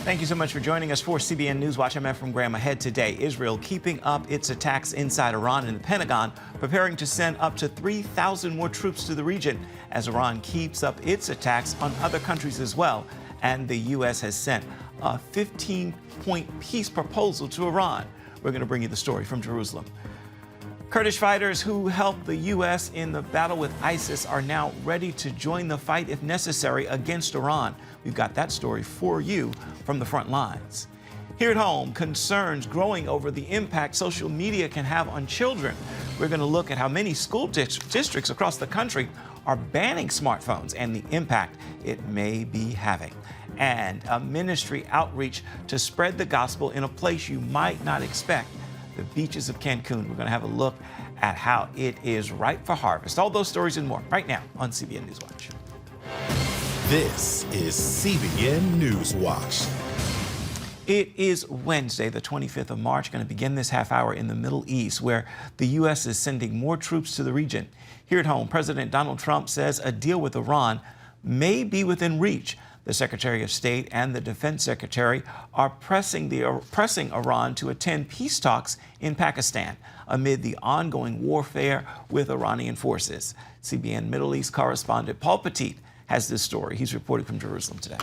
Thank you so much for joining us for CBN NewsWatch. I'm Ephraim Graham. Ahead today, Israel keeping up its attacks inside Iran, and the Pentagon preparing to send up to 3,000 more troops to the region as Iran keeps up its attacks on other countries as well. And the U.S. has sent a 15-point peace proposal to Iran. We're going to bring you the story from Jerusalem. Kurdish fighters who helped the U.S. in the battle with ISIS are now ready to join the fight if necessary against Iran. We've got that story for you from the front lines. Here at home, concerns growing over the impact social media can have on children. We're going to look at how many school districts across the country are banning smartphones and the impact it may be having. And a ministry outreach to spread the gospel in a place you might not expect, the beaches of Cancun. We're going to have a look at how it is ripe for harvest. All those stories and more right now on CBN NewsWatch. This is CBN NewsWatch. It is Wednesday, the 25th of March, going to begin this half hour in the Middle East, where the U.S. is sending more troops to the region. Here at home, President Donald Trump says a deal with Iran may be within reach. The Secretary of State and the Defense Secretary are pressing Iran to attend peace talks in Pakistan amid the ongoing warfare with Iranian forces. CBN Middle East correspondent Paul Petitte has this story. He's reporting from Jerusalem today.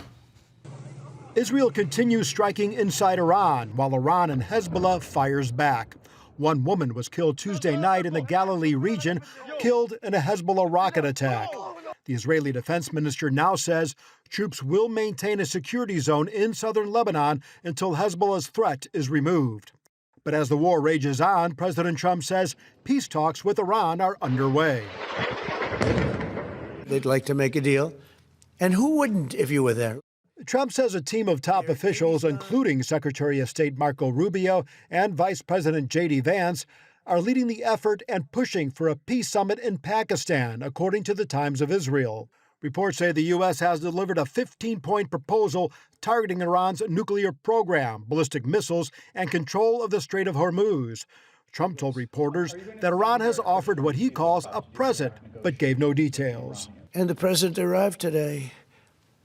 Israel continues striking inside Iran, while Iran and Hezbollah fires back. One woman was killed Tuesday night in the Galilee region, killed in a Hezbollah rocket attack. The Israeli defense minister now says troops will maintain a security zone in southern Lebanon until Hezbollah's threat is removed. But as the war rages on, President Trump says peace talks with Iran are underway. They'd like to make a deal. And who wouldn't if you were there? Trump says a team of top officials, including Secretary of State Marco Rubio and Vice President J.D. Vance, are leading the effort and pushing for a peace summit in Pakistan, according to the Times of Israel. Reports say the U.S. has delivered a 15-point proposal targeting Iran's nuclear program, ballistic missiles, and control of the Strait of Hormuz. Trump told reporters that Iran has offered what he calls a present, but gave no details. And the president arrived today.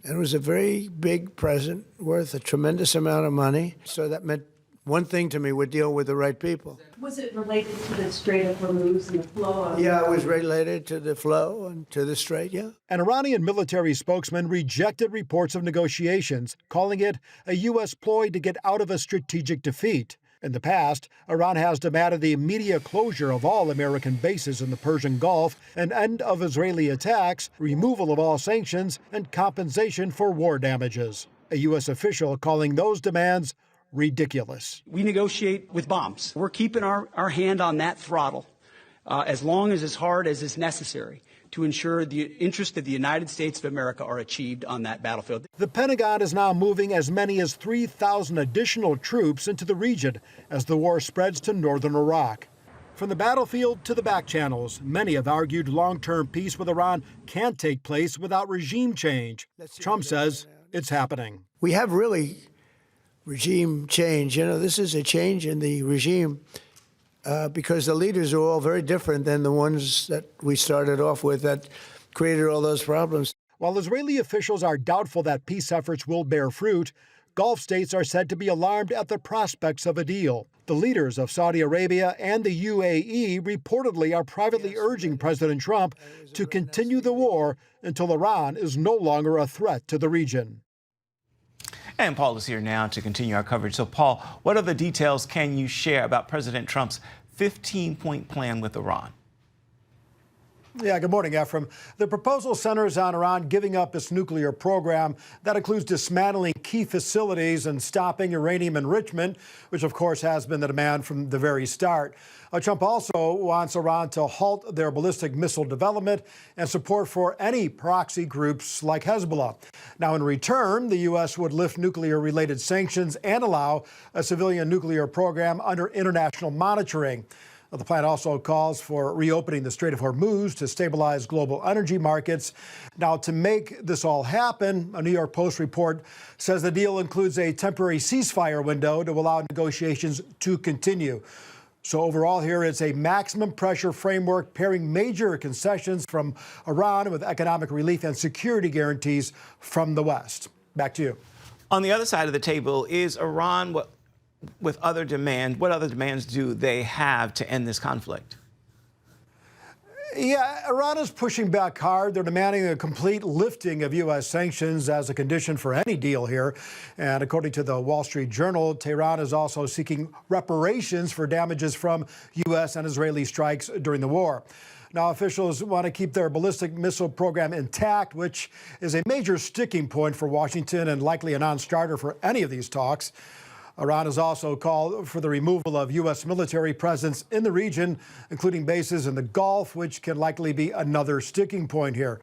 And it was a very big present worth a tremendous amount of money. So that meant one thing to me: we're dealing with the right people. Was it related to the Strait of Hormuz and the flow of... Yeah, it was related to the flow and to the Strait, yeah. An Iranian military spokesman rejected reports of negotiations, calling it a U.S. ploy to get out of a strategic defeat. In the past, Iran has demanded the immediate closure of all American bases in the Persian Gulf, an end of Israeli attacks, removal of all sanctions, and compensation for war damages. A U.S. official calling those demands ridiculous. We negotiate with bombs. We're keeping our hand on that throttle as long as hard as is necessary to ensure the interests of the United States of America are achieved on that battlefield. The Pentagon is now moving as many as 3,000 additional troops into the region as the war spreads to northern Iraq. From the battlefield to the back channels, many have argued long-term peace with Iran can't take place without regime change. Trump says it's happening. We have really regime change. You know, this is a change in the regime. Because the leaders are all very different than the ones that we started off with that created all those problems. While Israeli officials are doubtful that peace efforts will bear fruit, Gulf states are said to be alarmed at the prospects of a deal. The leaders of Saudi Arabia and the UAE reportedly are privately urging President Trump to continue the war until Iran is no longer a threat to the region. And Paul is here now to continue our coverage. So, Paul, what other details can you share about President Trump's 15-point plan with Iran? Yeah, good morning, Ephraim. The proposal centers on Iran giving up its nuclear program. That includes dismantling key facilities and stopping uranium enrichment, which, of course, has been the demand from the very start. Trump also wants Iran to halt their ballistic missile development and support for any proxy groups like Hezbollah. Now, in return, the U.S. would lift nuclear-related sanctions and allow a civilian nuclear program under international monitoring. The plan also calls for reopening the Strait of Hormuz to stabilize global energy markets. Now, to make this all happen, a New York Post report says the deal includes a temporary ceasefire window to allow negotiations to continue. So overall here, it's a maximum pressure framework pairing major concessions from Iran with economic relief and security guarantees from the West. Back to you. On the other side of the table is Iran with other demands. What other demands do they have to end this conflict? Yeah, Iran is pushing back hard. They're demanding a complete lifting of U.S. sanctions as a condition for any deal here. And according to the Wall Street Journal, Tehran is also seeking reparations for damages from U.S. and Israeli strikes during the war. Now, officials want to keep their ballistic missile program intact, which is a major sticking point for Washington and likely a non-starter for any of these talks. Iran has also called for the removal of U.S. military presence in the region, including bases in the Gulf, which can likely be another sticking point here.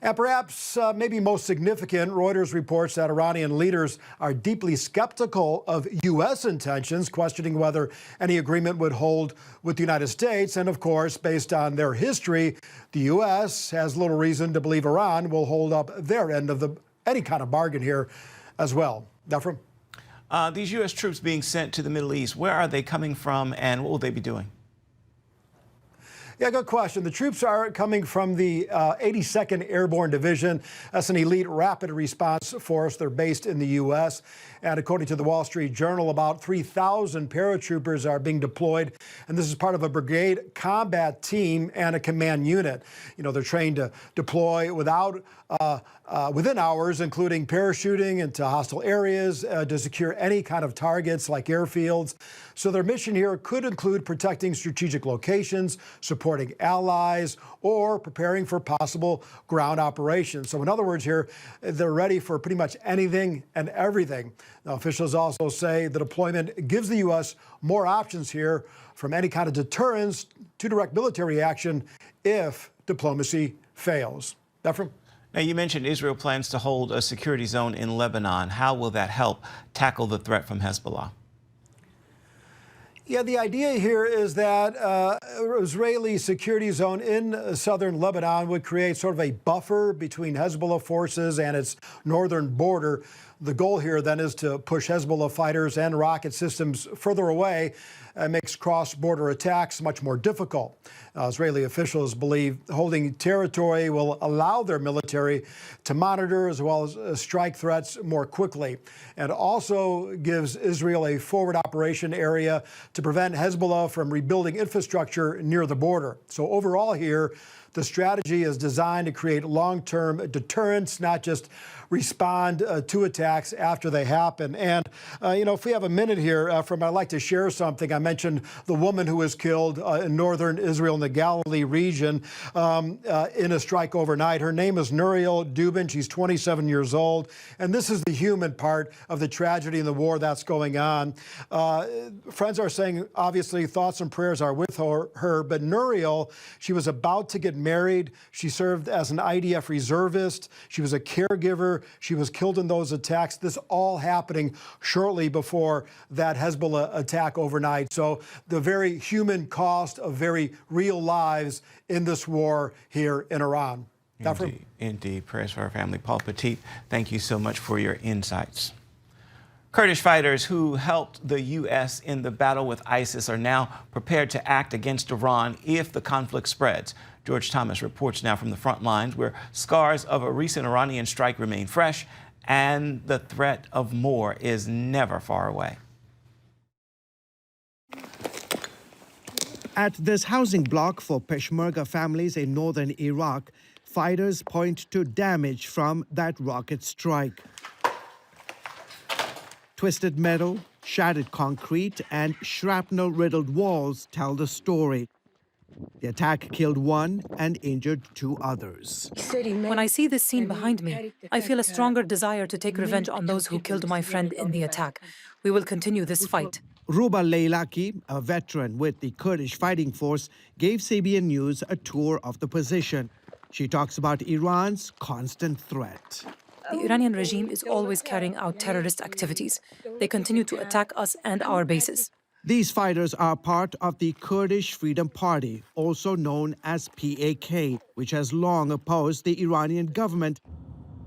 And perhaps maybe most significant, Reuters reports that Iranian leaders are deeply skeptical of U.S. intentions, questioning whether any agreement would hold with the United States. And of course, based on their history, the U.S. has little reason to believe Iran will hold up their end of any kind of bargain here as well. Efrem? These U.S. troops being sent to the Middle East, where are they coming from and what will they be doing? Yeah, good question. The troops are coming from the 82nd Airborne Division. That's an elite rapid response force. They're based in the U.S. And according to the Wall Street Journal, about 3,000 paratroopers are being deployed. And this is part of a brigade combat team and a command unit. You know, they're trained to deploy within hours, including parachuting into hostile areas to secure any kind of targets like airfields. So their mission here could include protecting strategic locations, supporting allies, or preparing for possible ground operations. So in other words here, they're ready for pretty much anything and everything. Now, officials also say the deployment gives the U.S. more options here, from any kind of deterrence to direct military action if diplomacy fails. Efrem? Now, you mentioned Israel plans to hold a security zone in Lebanon. How will that help tackle the threat from Hezbollah? Yeah, the idea here is that Israeli security zone in southern Lebanon would create sort of a buffer between Hezbollah forces and its northern border. The goal here then is to push Hezbollah fighters and rocket systems further away. Makes cross-border attacks much more difficult. Israeli officials believe holding territory will allow their military to monitor as well as strike threats more quickly, and also gives Israel a forward operation area to prevent Hezbollah from rebuilding infrastructure near the border. So overall here, the strategy is designed to create long-term deterrence, not just respond to attacks after they happen. And, you know, if we have a minute here, I'd like to share something. I mentioned the woman who was killed in northern Israel in the Galilee region in a strike overnight. Her name is Nuriel Dubin. She's 27 years old. And this is the human part of the tragedy and the war that's going on. Friends are saying, obviously, thoughts and prayers are with her. But Nuriel, she was about to get married. She served as an IDF reservist. She was a caregiver. She was killed in those attacks. This all happening shortly before that Hezbollah attack overnight. So the very human cost of very real lives in this war here in Iran. Indeed. Prayers for our family. Paul Petitte, thank you so much for your insights. Kurdish fighters who helped the U.S. in the battle with ISIS are now prepared to act against Iran if the conflict spreads. George Thomas reports now from the front lines, where scars of a recent Iranian strike remain fresh and the threat of more is never far away. At this housing block for Peshmerga families in northern Iraq, fighters point to damage from that rocket strike. Twisted metal, shattered concrete, and shrapnel-riddled walls tell the story. The attack killed one and injured two others. When I see this scene behind me, I feel a stronger desire to take revenge on those who killed my friend in the attack. We will continue this fight. Ruba Leylaki, a veteran with the Kurdish fighting force, gave CBN News a tour of the position. She talks about Iran's constant threat. The Iranian regime is always carrying out terrorist activities. They continue to attack us and our bases. These fighters are part of the Kurdish Freedom Party, also known as PAK, which has long opposed the Iranian government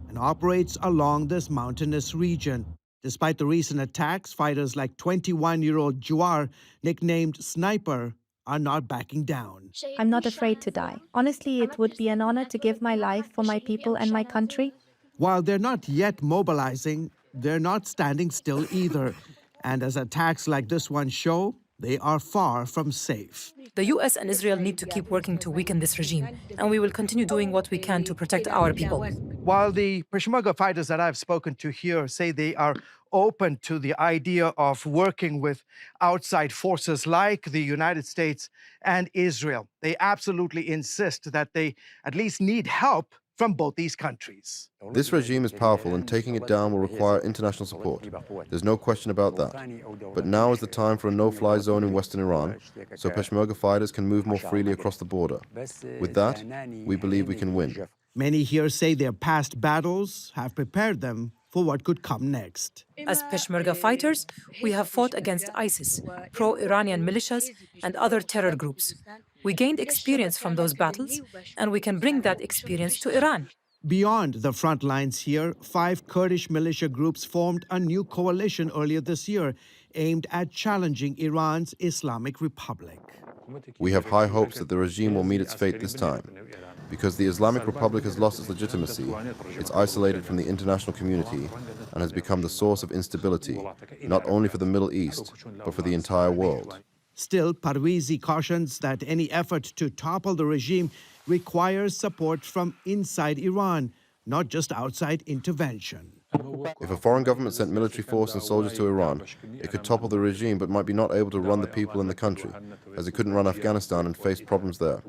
and operates along this mountainous region. Despite the recent attacks, fighters like 21-year-old Juar, nicknamed Sniper, are not backing down. I'm not afraid to die. Honestly, it would be an honor to give my life for my people and my country. While they're not yet mobilizing, they're not standing still either. And as attacks like this one show, they are far from safe. The US and Israel need to keep working to weaken this regime, and we will continue doing what we can to protect our people. While the Peshmerga fighters that I've spoken to here say they are open to the idea of working with outside forces like the United States and Israel, they absolutely insist that they at least need help from both these countries. This regime is powerful, and taking it down will require international support. There's no question about that. But now is the time for a no-fly zone in western Iran, so Peshmerga fighters can move more freely across the border. With that, we believe we can win. Many here say their past battles have prepared them for what could come next. As Peshmerga fighters, we have fought against ISIS, pro-Iranian militias, and other terror groups. We gained experience from those battles, and we can bring that experience to Iran. Beyond the front lines here, 5 Kurdish militia groups formed a new coalition earlier this year aimed at challenging Iran's Islamic Republic. We have high hopes that the regime will meet its fate this time. Because the Islamic Republic has lost its legitimacy, it's isolated from the international community and has become the source of instability, not only for the Middle East, but for the entire world. Still, Parvizi cautions that any effort to topple the regime requires support from inside Iran, not just outside intervention. If a foreign government sent military force and soldiers to Iran, it could topple the regime but might be not able to run the people in the country, as it couldn't run Afghanistan and faced problems there.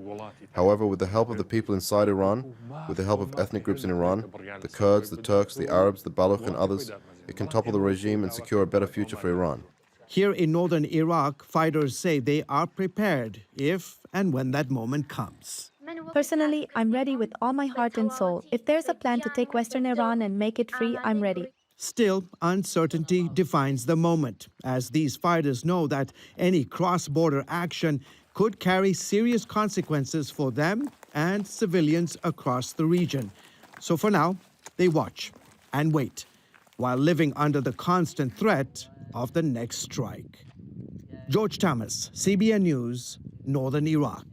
However, with the help of the people inside Iran, with the help of ethnic groups in Iran, the Kurds, the Turks, the Arabs, the Baloch and others, it can topple the regime and secure a better future for Iran. Here in northern Iraq, fighters say they are prepared if and when that moment comes. Personally, I'm ready with all my heart and soul. If there's a plan to take Western Iran and make it free, I'm ready. Still, uncertainty defines the moment, as these fighters know that any cross-border action could carry serious consequences for them and civilians across the region. So for now, they watch and wait, while living under the constant threat of the next strike. George Thomas, CBN News, Northern Iraq.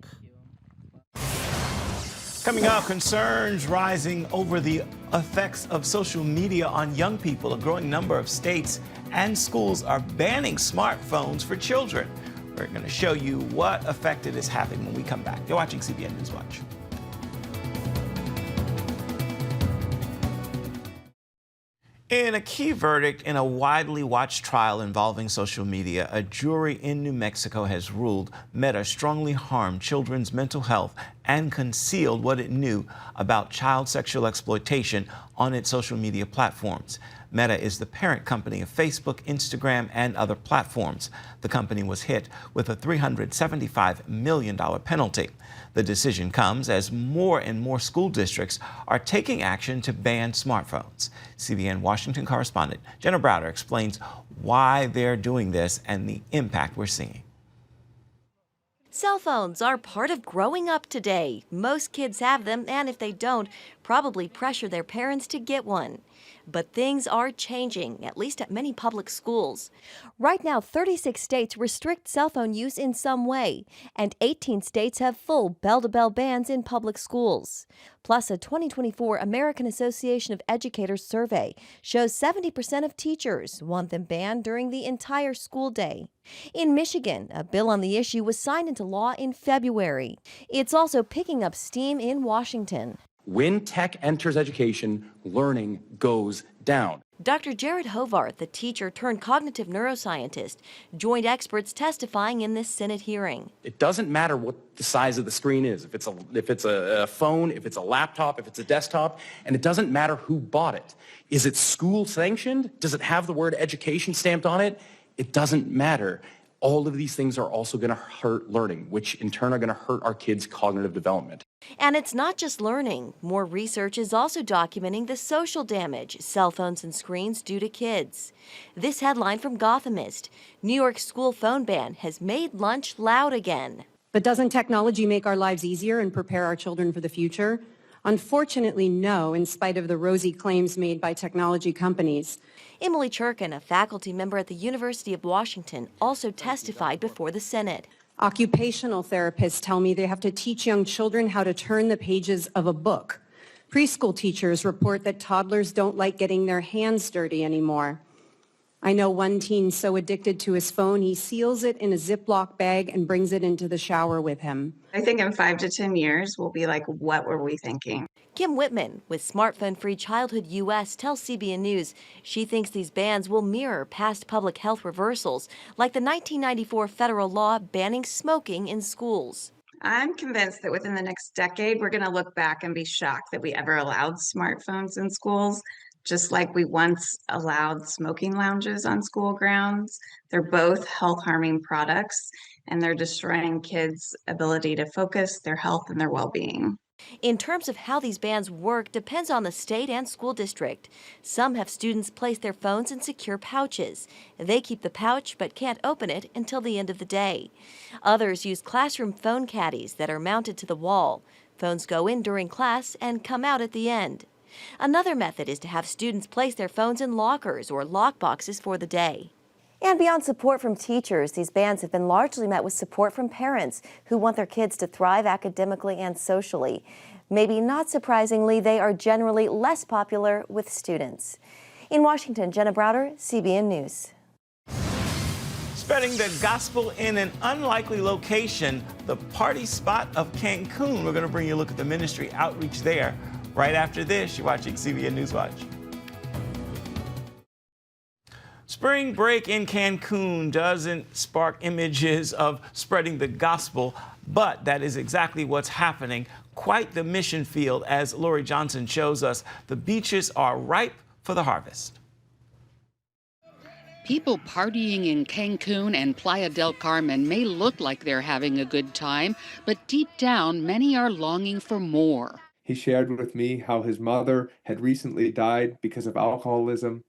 Coming up, concerns rising over the effects of social media on young people. A growing number of states and schools are banning smartphones for children. We're going to show you what effect it is having when we come back. You're watching CBN News Watch. In a key verdict in a widely watched trial involving social media, a jury in New Mexico has ruled Meta strongly harmed children's mental health and concealed what it knew about child sexual exploitation on its social media platforms. Meta is the parent company of Facebook, Instagram, and other platforms. The company was hit with a $375 million penalty. The decision comes as more and more school districts are taking action to ban smartphones. CBN Washington correspondent Jenna Browder explains why they're doing this and the impact we're seeing. Cell phones are part of growing up today. Most kids have them, and if they don't, probably pressure their parents to get one. But things are changing, at least at many public schools. Right now, 36 states restrict cell phone use in some way, and 18 states have full bell-to-bell bans in public schools. Plus, a 2024 American Association of Educators survey shows 70% of teachers want them banned during the entire school day. In Michigan, a bill on the issue was signed into law in February. It's also picking up steam in Washington. When tech enters education, learning goes down. Dr. Jared Hovart, the teacher turned cognitive neuroscientist, joined experts testifying in this Senate hearing. It doesn't matter what the size of the screen is, if it's a phone, if it's a laptop, if it's a desktop, and it doesn't matter who bought it. Is it school sanctioned? Does it have the word education stamped on it? It doesn't matter. All of these things are also going to hurt learning, which in turn are going to hurt our kids' cognitive development. And it's not just learning. More research is also documenting the social damage cell phones and screens do to kids. This headline from Gothamist: New York school phone ban has made lunch loud again. But doesn't technology make our lives easier and prepare our children for the future? Unfortunately, no, in spite of the rosy claims made by technology companies. Emily Churkin, a faculty member at the University of Washington, also testified before the Senate. Occupational therapists tell me they have to teach young children how to turn the pages of a book. Preschool teachers report that toddlers don't like getting their hands dirty anymore. I know one teen so addicted to his phone, he seals it in a Ziploc bag and brings it into the shower with him. I think in 5 to 10 years, we'll be like, what were we thinking? Kim Whitman with Smartphone Free Childhood US tells CBN News she thinks these bans will mirror past public health reversals, like the 1994 federal law banning smoking in schools. I'm convinced that within the next decade, we're going to look back and be shocked that we ever allowed smartphones in schools, just like we once allowed smoking lounges on school grounds. They're both health-harming products, and they're destroying kids' ability to focus, their health, and their well-being. In terms of how these bans work depends on the state and school district. Some have students place their phones in secure pouches. They keep the pouch but can't open it until the end of the day. Others use classroom phone caddies that are mounted to the wall. Phones go in during class and come out at the end. Another method is to have students place their phones in lockers or lock boxes for the day. And beyond support from teachers, these bans have been largely met with support from parents who want their kids to thrive academically and socially. Maybe not surprisingly, they are generally less popular with students. In Washington, Jenna Browder, CBN News. Spreading the gospel in an unlikely location, the party spot of Cancun. We're going to bring you a look at the ministry outreach there. Right after this, you're watching CBN News Watch. Spring break in Cancun doesn't spark images of spreading the gospel, but that is exactly what's happening. Quite the mission field, as Lori Johnson shows us. The beaches are ripe for the harvest. People partying in Cancun and Playa del Carmen may look like they're having a good time, but deep down, many are longing for more. He shared with me how his mother had recently died because of alcoholism.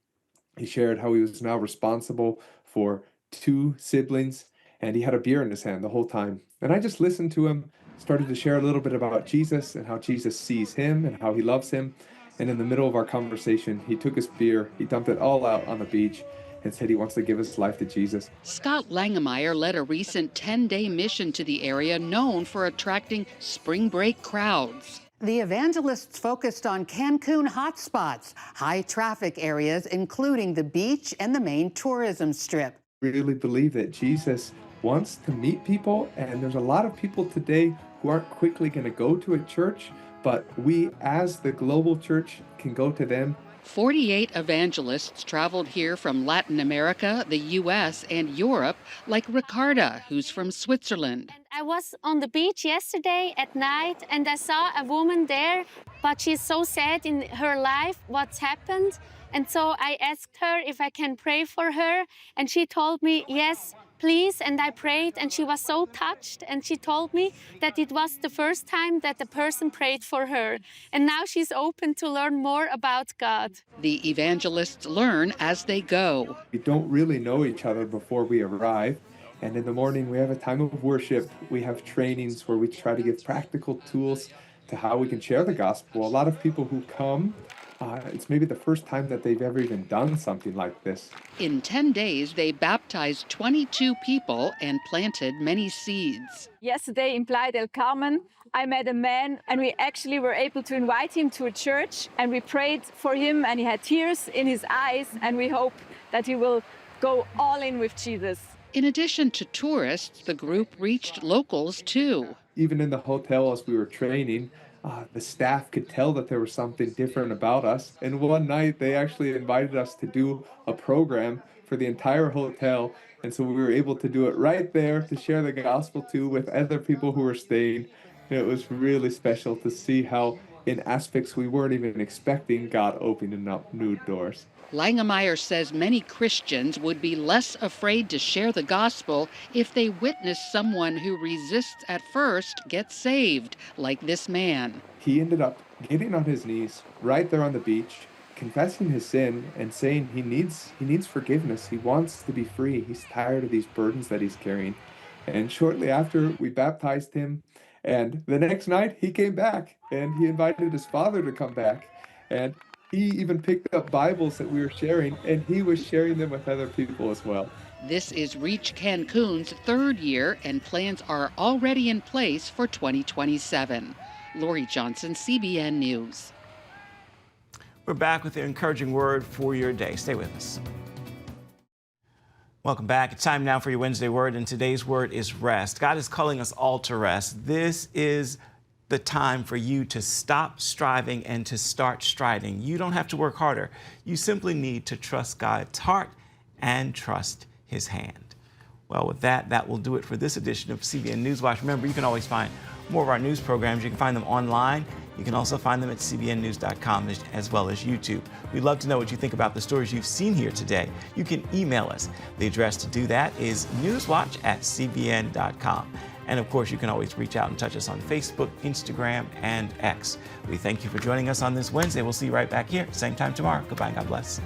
He shared how he was now responsible for 2 siblings, and he had a beer in his hand the whole time. And I just listened to him, started to share a little bit about Jesus and how Jesus sees him and how he loves him. And in the middle of our conversation, he took his beer, he dumped it all out on the beach, and said he wants to give his life to Jesus. Scott Langemeyer led a recent 10-day mission to the area known for attracting spring break crowds. The evangelists focused on Cancun hotspots, high traffic areas, including the beach and the main tourism strip. I really believe that Jesus wants to meet people, and there's a lot of people today who aren't quickly going to go to a church, but we as the global church can go to them. 48 evangelists traveled here from Latin America, the U.S., and Europe, like Ricarda, who's from Switzerland. I was on the beach yesterday at night, and I saw a woman there, but she's so sad in her life, what's happened. And so I asked her if I can pray for her, and she told me, yes, please, and I prayed, and she was so touched, and she told me that it was the first time that a person prayed for her, and now she's open to learn more about God. The evangelists learn as they go. We don't really know each other before we arrive, and in the morning we have a time of worship. We have trainings where we try to give practical tools to how we can share the gospel. A lot of people who come, it's maybe the first time that they've ever even done something like this. In 10 days, they baptized 22 people and planted many seeds. Yesterday in Playa del Carmen, I met a man, and we actually were able to invite him to a church, and we prayed for him, and he had tears in his eyes, and we hope that he will go all in with Jesus. In addition to tourists, the group reached locals too. Even in the hotel as we were training, the staff could tell that there was something different about us. And one night they actually invited us to do a program for the entire hotel. And so we were able to do it right there to share the gospel too with other people who were staying. And it was really special to see how in aspects we weren't even expecting, God opening up new doors. Langemeyer says many Christians would be less afraid to share the gospel if they witness someone who resists at first get saved, like this man. He ended up getting on his knees right there on the beach, confessing his sin and saying he needs forgiveness. He wants to be free. He's tired of these burdens that he's carrying. And shortly after, we baptized him. And the next night, he came back and he invited his father to come back. And he even picked up Bibles that we were sharing, and he was sharing them with other people as well. This is Reach Cancun's 3rd year, and plans are already in place for 2027. Lori Johnson, CBN News. We're back with an encouraging word for your day. Stay with us. Welcome back. It's time now for your Wednesday word, and today's word is rest. God is calling us all to rest. This is the time for you to stop striving and to start striding. You don't have to work harder. You simply need to trust God's heart and trust His hand. Well, with that, that will do it for this edition of CBN NewsWatch. Remember, you can always find more of our news programs. You can find them online. You can also find them at cbnnews.com as well as YouTube. We'd love to know what you think about the stories you've seen here today. You can email us. The address to do that is newswatch@cbn.com. And of course, you can always reach out and touch us on Facebook, Instagram, and X. We thank you for joining us on this Wednesday. We'll see you right back here, same time tomorrow. Goodbye and God bless.